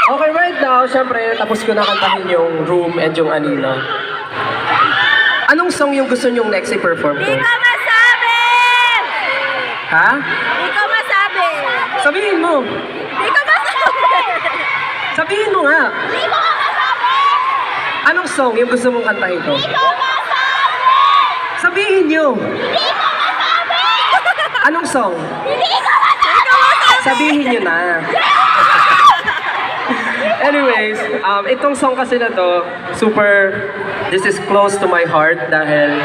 Okay, right now, syempre, tapos ko na kantahin yung Room and yung Anino. Anong song yung gusto nyong next i-perform ko? Di ko masabi! Ha? Di ko masabi! Sabihin mo. Di ko masabi! Sabihin mo nga. Di ko masabi! Anong song yung gusto mong kantahin ko? Di ko masabi! Sabihin nyo. Di ko masabi! Anong song? Hindi ko masabi! Sabihin nyo na. Anyways, itong song kasi na to, this is close to my heart dahil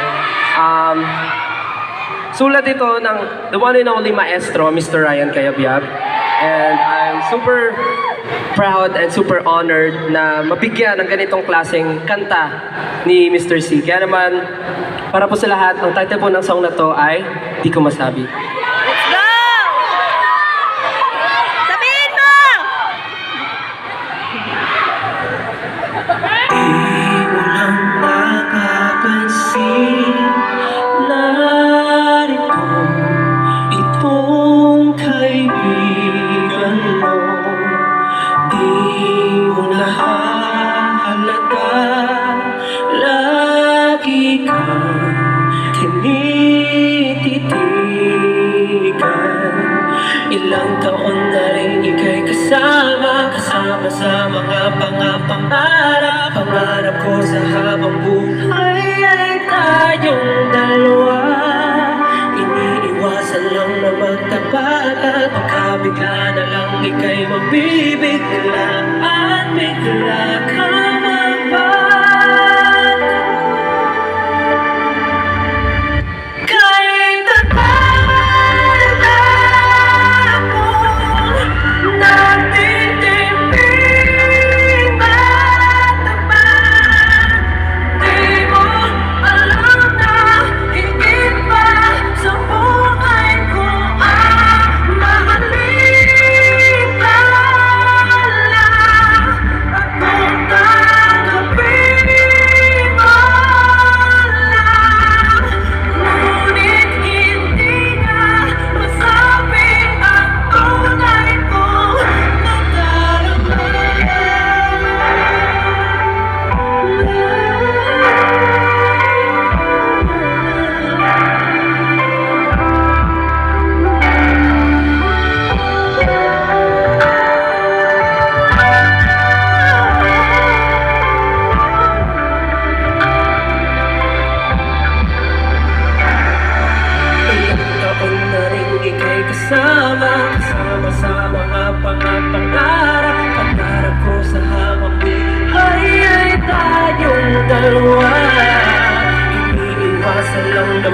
sulat ito ng the one and only maestro, Mr. Ryan Cayabyab. And I'm super proud and super honored na mabigyan ng ganitong klaseng kanta ni Mr. C. Kaya naman, para po sa lahat, ang title po ng song na to ay Di Ko Masabi. Let's go! Sabihin mo! Di mo lang makapansin, narito itong kaibigan mo. Di mo nahahalata, lagi kang tinititigan. Ilang taon na rin ika'y kasama sa mga pangarap. Pangarap ko sa habang buhay ay tayong dalawa. Iniiwasan lang na magtapat at pagkabigla na lang ika'y mabibigla at bigla ka magbago. Kahit akala akong natitipid mataba, di mo alam na higit pa sa buhay ko ang mahalin ka lang. At kung tanggapin mo lang, ngunit hindi na masabi ang tunay kong taon na rin ika'y kasama sa mga pangarap. Pangarap ko sa habang buhay ay tayong dalawa. Iniiwasan lang na